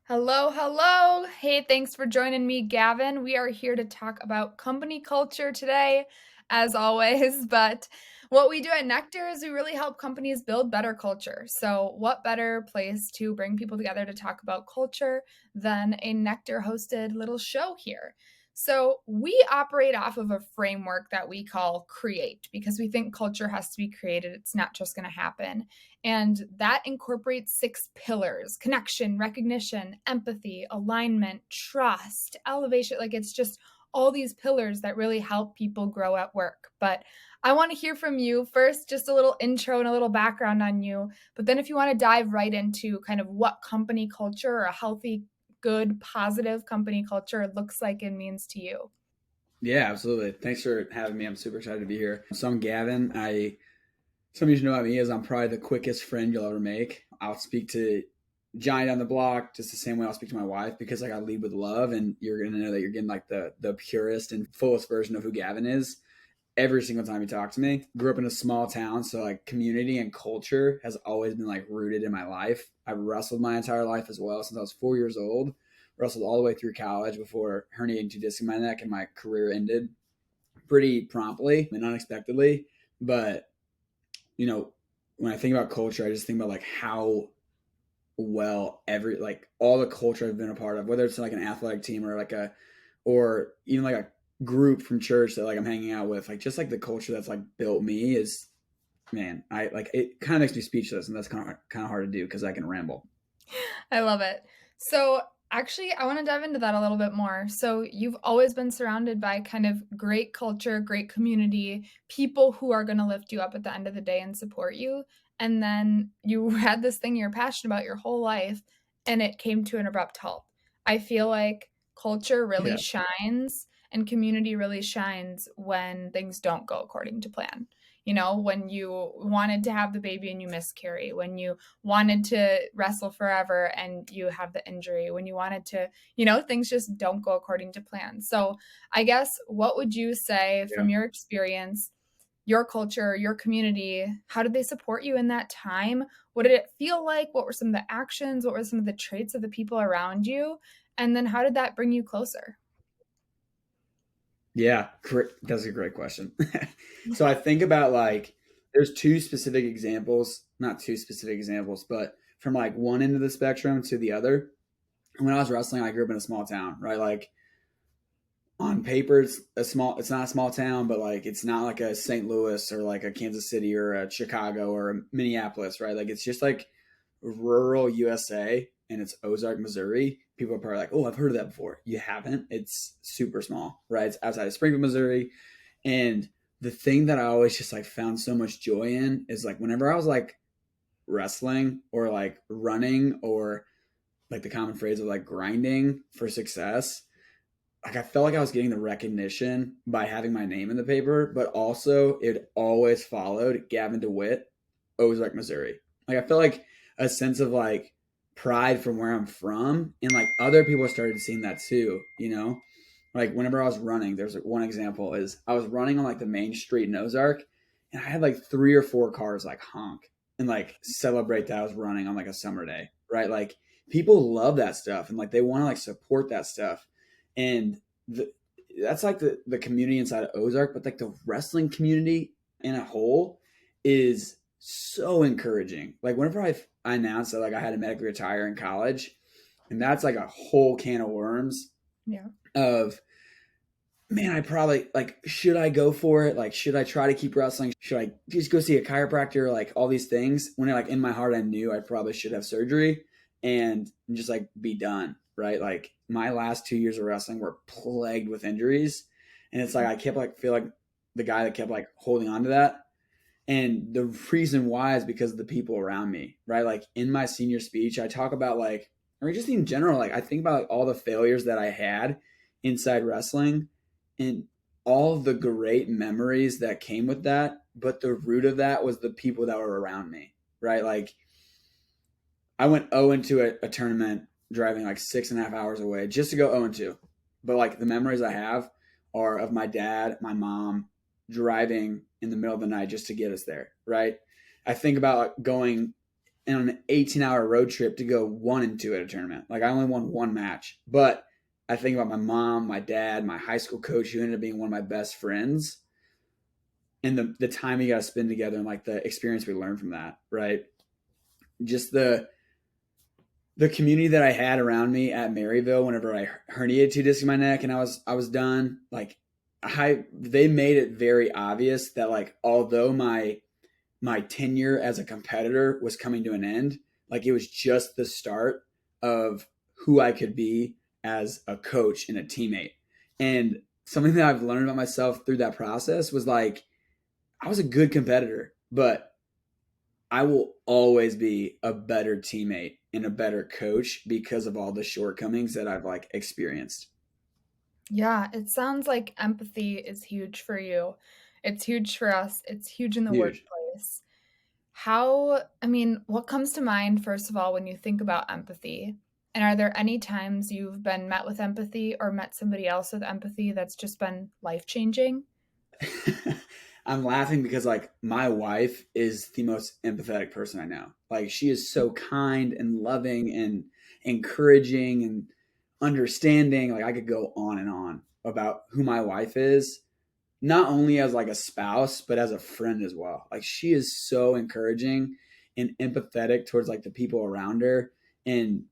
Hello, hello. Hey, thanks for joining me, Gavin. We are here to talk about company culture today, as always. But what we do at Nectar is we really help companies build better culture. So, what better place to bring people together to talk about culture than a Nectar hosted little show here? So, we operate off of a framework that we call create because we think culture has to be created. It's not just going to happen. And that incorporates six pillars: connection, recognition, empathy, alignment, trust, elevation. Like it's just all these pillars that really help people grow at work. But I want to hear from you first, just a little intro and a little background on you. But then if you want to dive right into kind of what company culture or a healthy, good, positive company culture looks like and means to you. Yeah, absolutely. Thanks for having me. I'm super excited to be here. So I'm Gavin. Some of you should know about me is I'm probably the quickest friend you'll ever make. I'll speak to Johnny down the block just the same way I'll speak to my wife because like I lead with love, and you're gonna know that you're getting like the purest and fullest version of who Gavin is every single time you talk to me. Grew up in a small town, so like community and culture has always been like rooted in my life. I've wrestled my entire life as well since I was 4 years old. Wrestled all the way through college before herniating two discs in my neck and my career ended pretty promptly and unexpectedly. But you know, when I think about culture, I just think about like how well every like all the culture I've been a part of, whether it's like an athletic team or like a or even like a group from church that like I'm hanging out with, like just like the culture that's like built me is man, I like it kind of makes me speechless, and that's kind of hard to do because I can ramble. I love it. So, actually, I want to dive into that a little bit more. So, you've always been surrounded by kind of great culture, great community, people who are going to lift you up at the end of the day and support you. And then you had this thing you're passionate about your whole life, and it came to an abrupt halt. I feel like culture really Yeah. shines and community really shines when things don't go according to plan. You know, when you wanted to have the baby and you miscarry, when you wanted to wrestle forever and you have the injury, when you wanted to, things just don't go according to plan. So, I guess what would you say Yeah. from your experience, your culture, your community, how did they support you in that time? What did it feel like? What were some of the actions? What were some of the traits of the people around you? And then how did that bring you closer? Yeah, that's a great question. So I think about like there's two specific examples, not two specific examples, but from like one end of the spectrum to the other. When I was wrestling, I grew up in a small town, right? Like on paper, it's not a small town, but like it's not like a St. Louis or like a Kansas City or a Chicago or a Minneapolis, right? Like it's just like rural USA, and it's Ozark, Missouri. People are probably like, "Oh, I've heard of that before." You haven't? It's super small, right? It's outside of Springfield, Missouri. And the thing that I always just like found so much joy in is like whenever I was like wrestling or like running or like the common phrase of like grinding for success, like I felt like I was getting the recognition by having my name in the paper, but also it always followed Gavin DeWitt, Ozark, Missouri. Like I felt like a sense of like pride from where I'm from, and like other people started seeing that too. Like whenever I was running, there's like one example is I was running on like the main street in Ozark, and I had like 3 or 4 cars like honk and like celebrate that I was running on like a summer day, right? Like people love that stuff and like they want to like support that stuff, and the, that's like the community inside of Ozark, but like the wrestling community in a whole is so encouraging. Like whenever I announced that like I had to medically retire in college, and that's like a whole can of worms Yeah. of man, I probably like should I go for it? Like should I try to keep wrestling? Should I just go see a chiropractor? Like all these things. When I like in my heart I knew I probably should have surgery and just like be done, right? Like my last 2 years of wrestling were plagued with injuries. And it's like I kept like feel like the guy that kept like holding on to that. And the reason why is because of the people around me, right? Like in my senior speech, I talk about like, or just in general, like I think about like all the failures that I had inside wrestling and all of the great memories that came with that. But the root of that was the people that were around me, right? Like I went 0 into a tournament driving like 6.5 hours away just to go 0 2. But like the memories I have are of my dad, my mom driving in the middle of the night just to get us there, right? I think about like, going on an 18-hour road trip to go 1-2 at a tournament. Like I only won one match, but I think about my mom, my dad, my high school coach, who ended up being one of my best friends, and the time we got to spend together and like the experience we learned from that, right? Just the community that I had around me at Maryville whenever I herniated 2 discs in my neck and I was done. Like they made it very obvious that like although my tenure as a competitor was coming to an end, like it was just the start of who I could be as a coach and a teammate. And something that I've learned about myself through that process was like I was a good competitor, but I will always be a better teammate and a better coach because of all the shortcomings that I've like experienced. Yeah, it sounds like empathy is huge for you. It's huge for us. It's huge in the Huge. workplace. What comes to mind, first of all, when you think about empathy? And are there any times you've been met with empathy or met somebody else with empathy that's just been life-changing? I'm laughing because like my wife is the most empathetic person I know. Like she is so kind and loving and encouraging and understanding. Like I could go on and on about who my wife is, not only as like a spouse, but as a friend as well. Like she is so encouraging and empathetic towards like the people around her. And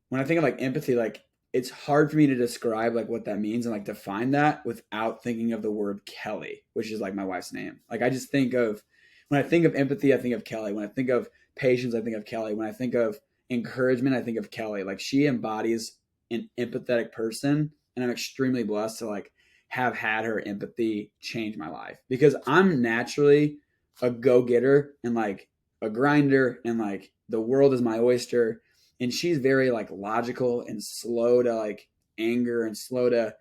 when I think of like empathy, like it's hard for me to describe like what that means and like define that without thinking of the word Kelly, which is like my wife's name. Like I just think of when I think of empathy, I think of Kelly. When I think of patience, I think of Kelly. When I think of encouragement, I think of Kelly. Like she embodies an empathetic person, and I'm extremely blessed to like have had her empathy change my life because I'm naturally a go-getter and like a grinder and like the world is my oyster, and she's very like logical and slow to like anger and slow to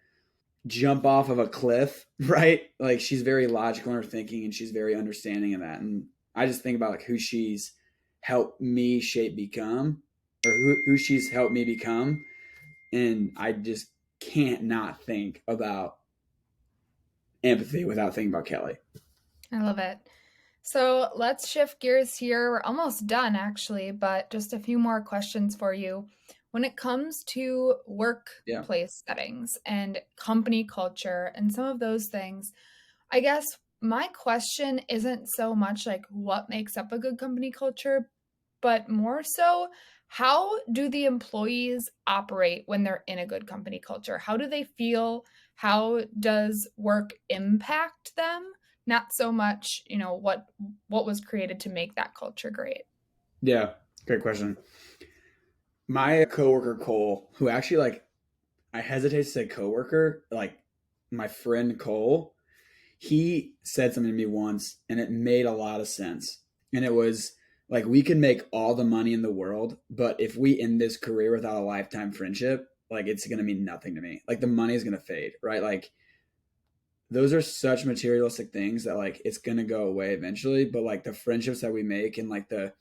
jump off of a cliff, right? Like she's very logical in her thinking and she's very understanding of that. And I just think about like who she's helped me shape become or who she's helped me become. And I just can't not think about empathy without thinking about Kelly. I love it. So let's shift gears here. We're almost done, actually, but just a few more questions for you. When it comes to Yeah. workplace settings and company culture and some of those things, I guess my question isn't so much like what makes up a good company culture, but more so how do the employees operate when they're in a good company culture? How do they feel? How does work impact them? Not so much, what was created to make that culture great. Yeah. Great question. My coworker Cole, who actually like I hesitate to say coworker, like my friend Cole, he said something to me once and it made a lot of sense. And it was like we can make all the money in the world, but if we end this career without a lifetime friendship, like it's going to mean nothing to me. Like the money is going to fade, right? Like those are such materialistic things that like it's going to go away eventually, but like the friendships that we make and like the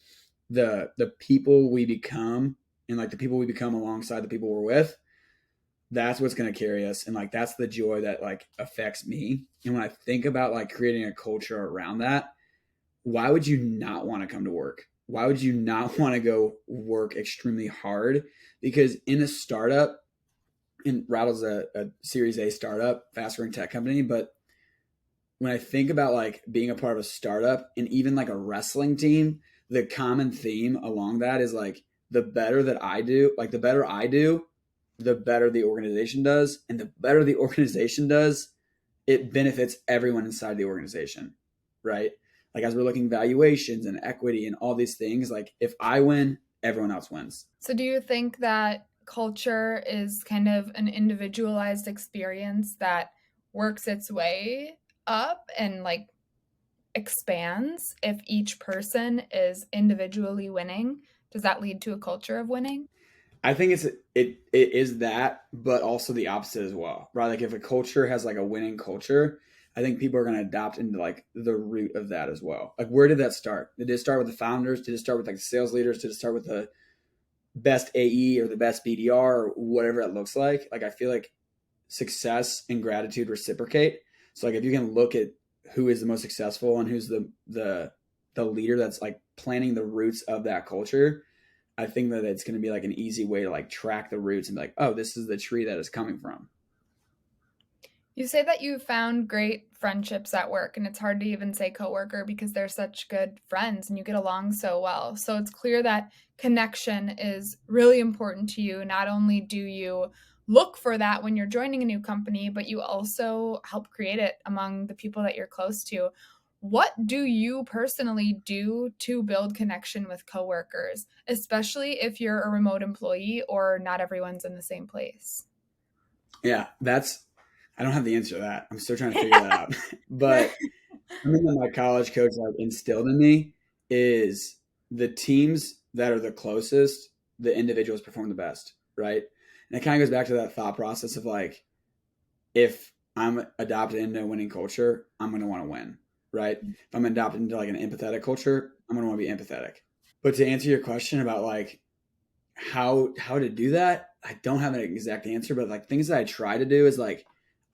people we become and like the people we become alongside the people we're with, that's what's going to carry us, and like that's the joy that like affects me. And when I think about like creating a culture around that, why would you not want to come to work? Why would you not want to go work extremely hard? Because in a startup, and Rattle's a series A startup, fast growing tech company, but when I think about like being a part of a startup and even like a wrestling team, the common theme along that is like the better that I do, like the better I do, the better the organization does. And the better the organization does, it benefits everyone inside the organization, right? Like as we're looking valuations and equity and all these things, like if I win, everyone else wins. So, do you think that culture is kind of an individualized experience that works its way up and like expands if each person is individually winning? Does that lead to a culture of winning? I think it is that, but also the opposite as well, right? Like if a culture has like a winning culture, I think people are going to adopt into like the root of that as well. Like where did that start? Did it start with the founders? Did it start with like the sales leaders? Did it start with the best AE or the best BDR or whatever it looks like? Like I feel like success and gratitude reciprocate. So like if you can look at who is the most successful and who's the the leader that's like planting the roots of that culture, I think that it's going to be like an easy way to like track the roots and be like, oh, this is the tree that is coming from. You say that you found great friendships at work, and it's hard to even say coworker because they're such good friends and you get along so well. So it's clear that connection is really important to you. Not only do you look for that when you're joining a new company, but you also help create it among the people that you're close to. What do you personally do to build connection with coworkers, especially if you're a remote employee or not everyone's in the same place? Yeah, that's, I don't have the answer to that. I'm still trying to figure that out. But something that my college coach like instilled in me is the teams that are the closest, the individuals perform the best, right? And it kind of goes back to that thought process of like, if I'm adopted into a winning culture, I'm going to want to win, right? If I'm adopted into like an empathetic culture, I'm going to want to be empathetic. But to answer your question about like how to do that, I don't have an exact answer, but like things that I try to do is like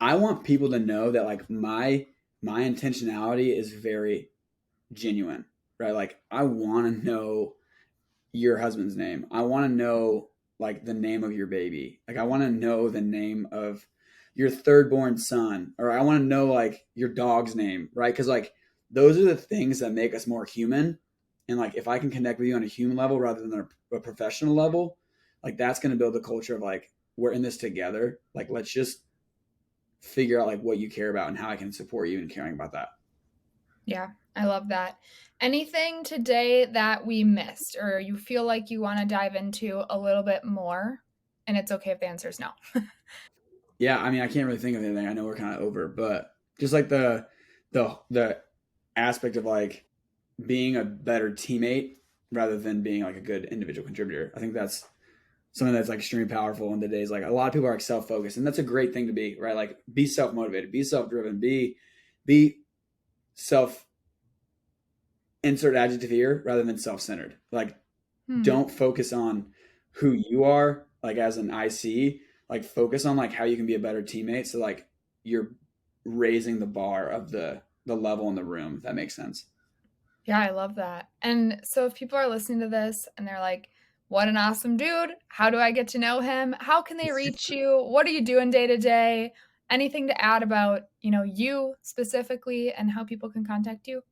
I want people to know that like my intentionality is very genuine, right? Like I want to know your husband's name. I want to know like the name of your baby. Like I want to know the name of your third born son, or I want to know like your dog's name, right? Because like those are the things that make us more human. And like if I can connect with you on a human level rather than a professional level, like that's going to build a culture of like we're in this together. Like let's just figure out like what you care about and how I can support you in caring about that. Yeah, I love that. Anything today that we missed or you feel like you want to dive into a little bit more? And it's okay if the answer is no. Yeah, I mean, I can't really think of anything. I know we're kind of over, but just like the aspect of like being a better teammate rather than being like a good individual contributor. I think that's something that's like extremely powerful in the days. Like a lot of people are like self focused, and that's a great thing to be, right? Like be self motivated, be self driven, be self insert adjective here rather than self centered. Like Hmm. don't focus on who you are like as an IC, like focus on like how you can be a better teammate. So like you're raising the bar of the level in the room, if that makes sense. Yeah, I love that. And so if people are listening to this and they're like, what an awesome dude. How do I get to know him? How can they reach you? What are you doing day to day? Anything to add about, you specifically and how people can contact you?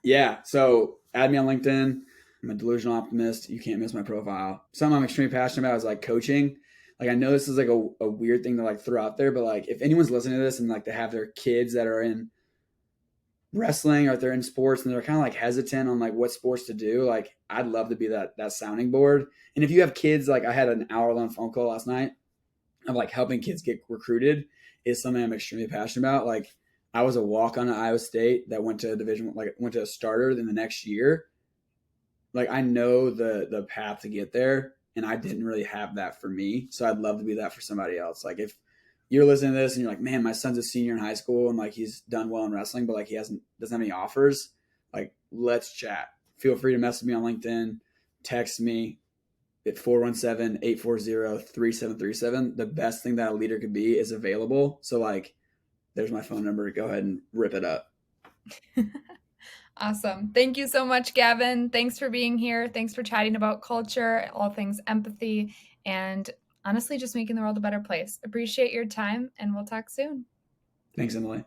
Yeah. So add me on LinkedIn. I'm a delusional optimist. You can't miss my profile. Something I'm extremely passionate about is like coaching. Like I know this is like a weird thing to like throw out there, but like if anyone's listening to this and like they have their kids that are in wrestling or if they're in sports and they're kind of like hesitant on like what sports to do, like I'd love to be that sounding board. And if you have kids, like I had an hour-long phone call last night of like helping kids get recruited is something I'm extremely passionate about. Like I was a walk on at Iowa State that went to a division, like went to a starter in the next year. Like I know the path to get there, and I didn't really have that for me. So I'd love to be that for somebody else. Like if you're listening to this and you're like, man, my son's a senior in high school and like he's done well in wrestling, but like he doesn't have any offers. Like let's chat. Feel free to message me on LinkedIn, text me at 417-840-3737. The best thing that a leader could be is available. So like there's my phone number. Go ahead and rip it up. Awesome. Thank you so much, Gavin. Thanks for being here. Thanks for chatting about culture, all things empathy, and honestly, just making the world a better place. Appreciate your time, and we'll talk soon. Thanks, Emily.